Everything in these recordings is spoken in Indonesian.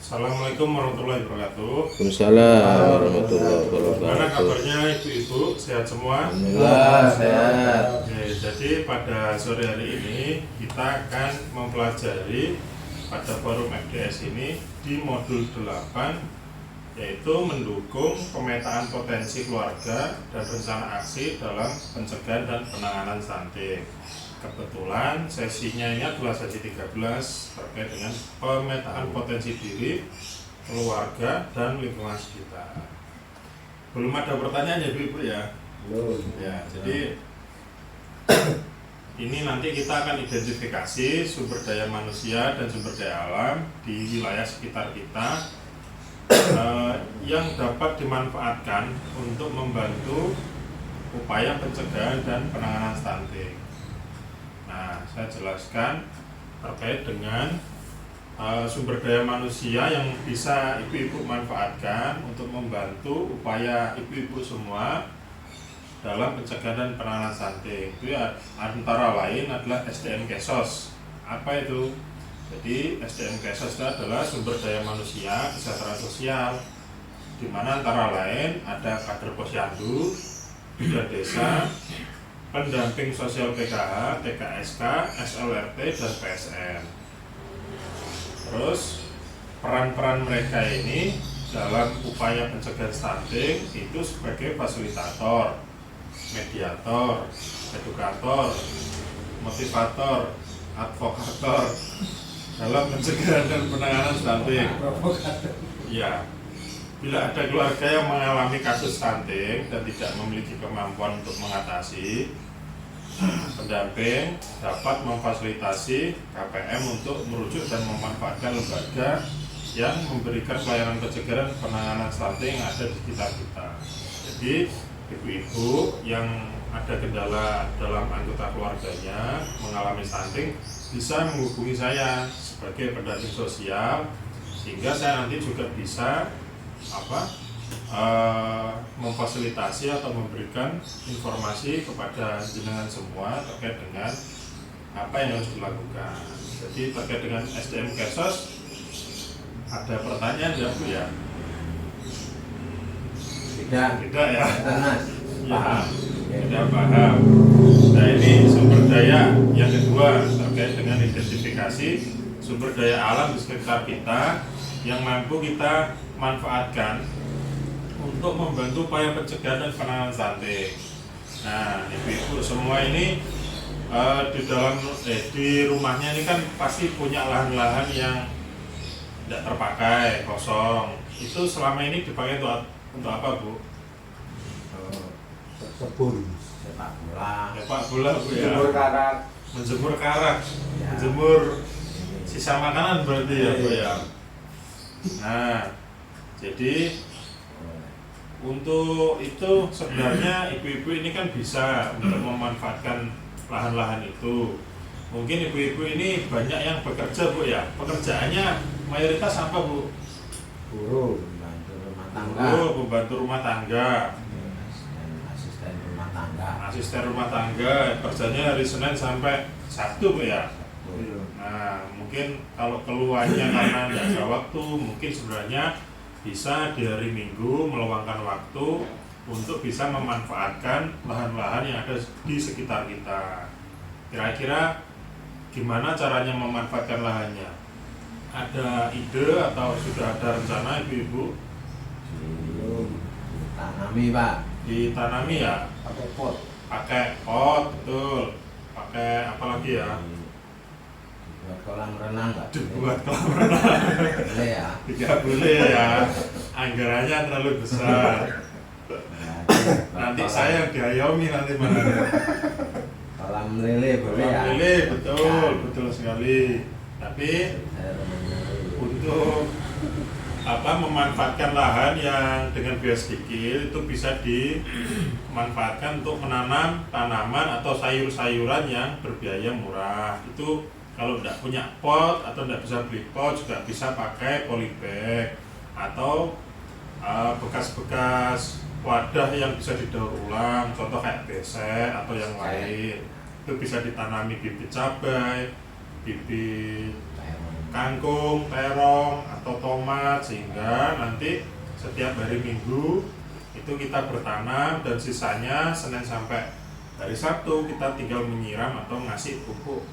Assalamualaikum warahmatullahi wabarakatuh. Waalaikumsalam warahmatullahi Gimana wabarakatuh. kabarnya ibu-ibu? Sehat semua? Alhamdulillah sehat. Oke, jadi pada sore hari ini kita akan mempelajari pada forum FDS ini di modul 8, yaitu mendukung pemetaan potensi keluarga dan rencana aksi dalam pencegahan dan penanganan stunting. Kebetulan sesinya ini adalah sesi 13 terkait dengan pemetaan potensi diri, keluarga, dan lingkungan sekitar. Belum ada pertanyaan ya ibu ya? Belum. Ya, jadi ini nanti kita akan identifikasi sumber daya manusia dan sumber daya alam di wilayah sekitar kita yang dapat dimanfaatkan untuk membantu upaya pencegahan dan penanganan stunting. Nah, saya jelaskan terkait dengan sumber daya manusia yang bisa ibu-ibu manfaatkan untuk membantu upaya ibu-ibu semua dalam pencegahan dan penanganan stunting. Itu ya, antara lain adalah SDM Kesos. Apa itu? Jadi SDM Kesos itu adalah sumber daya manusia kesejahteraan sosial, di mana antara lain ada kader posyandu, bidan desa, pendamping sosial PKH, TKSK, SLRT, dan PSN. Terus peran-peran mereka ini dalam upaya pencegahan stunting itu sebagai fasilitator, mediator, edukator, motivator, advokator dalam pencegahan dan penanganan stunting. Ya, bila ada keluarga yang mengalami kasus stunting dan tidak memiliki kemampuan untuk mengatasi, pendamping dapat memfasilitasi KPM untuk merujuk dan memanfaatkan lembaga yang memberikan pelayanan pencegahan dan penanganan stunting yang ada di sekitar kita. Jadi ibu-ibu yang ada kendala dalam anggota keluarganya mengalami stunting bisa menghubungi saya sebagai pendamping sosial, sehingga saya nanti juga bisa memfasilitasi atau memberikan informasi kepada jenengan semua terkait dengan apa yang harus dilakukan. Jadi terkait dengan SDM Kesos, ada pertanyaan ya Bu ya? Tidak ya? Ya, tidak paham. Nah, ini sumber daya yang kedua terkait dengan identifikasi sumber daya alam di sekitar kita yang mampu kita manfaatkan untuk membantu upaya pencegahan dan penanganan stunting. Nah, ibu-ibu semua ini di rumahnya ini kan pasti punya lahan-lahan yang tidak terpakai, kosong. Itu selama ini dipakai untuk apa, Bu? Kebun, sepak bola. Sepak bola, Bu ya. Menjemur karat. Menjemur karat, Ya. menjemur sisa makanan berarti ya, Bu ya. Nah, jadi untuk itu sebenarnya ibu-ibu ini kan bisa untuk memanfaatkan lahan-lahan itu. Mungkin ibu-ibu ini banyak yang bekerja, Bu ya. Pekerjaannya mayoritas apa, Bu? Buruh, pembantu rumah tangga. Pembantu rumah tangga, Dan asisten rumah tangga. asisten rumah tangga, kerjanya hari Senin sampai Sabtu, Bu ya. Nah, mungkin kalau keluarnya karena tidak ada waktu, mungkin sebenarnya bisa di hari Minggu meluangkan waktu untuk bisa memanfaatkan lahan-lahan yang ada di sekitar kita. Kira-kira gimana caranya memanfaatkan lahannya? Ada ide atau sudah ada rencana ibu-ibu? Tanami, Pak. Ditanami ya? Pakai pot. Pakai pot, betul. Pakai apa lagi ya? Buat kolam renang, Pak. Dibuat kolam renang. Boleh ya. Tidak boleh ya, anggarannya terlalu besar. Nanti saya yang diayomi nanti mana? Kolam lele boleh ya. Lele, betul sekali. Tapi untuk memanfaatkan lahan yang dengan biaya sedikit itu bisa dimanfaatkan untuk menanam tanaman atau sayur-sayuran yang berbiaya murah. Itu kalau tidak punya pot atau tidak bisa beli pot juga bisa pakai polybag atau bekas-bekas wadah yang bisa didaur ulang, contoh kayak besek atau yang lain. Itu bisa ditanami bibit cabai, bibit kangkung, terong, atau tomat, sehingga nanti setiap hari Minggu itu kita bertanam dan sisanya Senin sampai hari Sabtu kita tinggal menyiram atau ngasih pupuk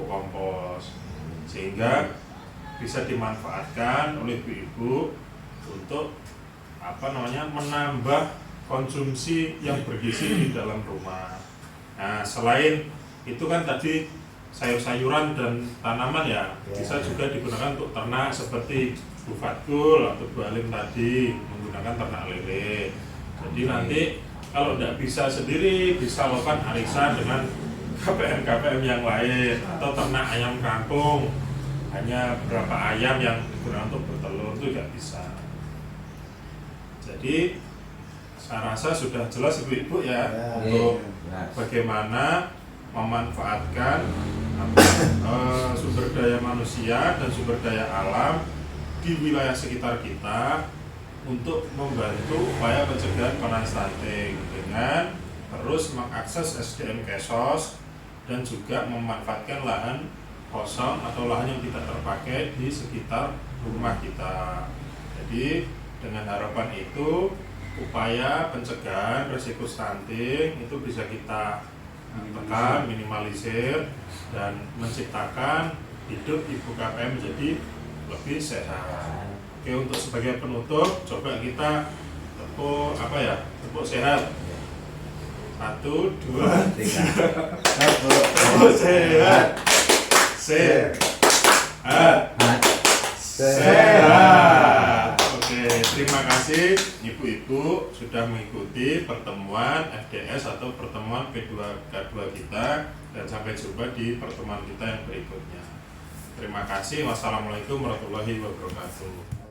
kompos, sehingga bisa dimanfaatkan oleh ibu-ibu untuk menambah konsumsi yang bergizi di dalam rumah. Nah, selain itu kan tadi sayur-sayuran dan tanaman ya, bisa juga digunakan untuk ternak seperti Bu Fatkul atau Bu Halim tadi menggunakan ternak lele. Jadi nanti kalau tidak bisa sendiri, bisa lakukan arisan dengan KPM yang lain, atau ternak ayam kampung, hanya beberapa ayam yang digunakan untuk bertelur itu juga bisa. Jadi saya rasa sudah jelas ibu-ibu ya, untuk bagaimana memanfaatkan sumber daya manusia dan sumber daya alam di wilayah sekitar kita untuk membantu upaya pencegahan konan stunting dengan terus mengakses SDM Kesos dan juga memanfaatkan lahan kosong atau lahan yang tidak terpakai di sekitar rumah kita. Jadi dengan harapan itu upaya pencegahan risiko stunting itu bisa kita tekan, minimalisir, dan menciptakan hidup ibu KPM menjadi lebih sehat. Oke, untuk sebagai penutup, coba kita tepuk sehat. 1, 2, 3. Tepuk sehat. Sehat. Oke, terima kasih ibu-ibu sudah mengikuti pertemuan FDS atau pertemuan P2K2 kita, dan sampai jumpa di pertemuan kita yang berikutnya. Terima kasih. Wassalamualaikum warahmatullahi wabarakatuh.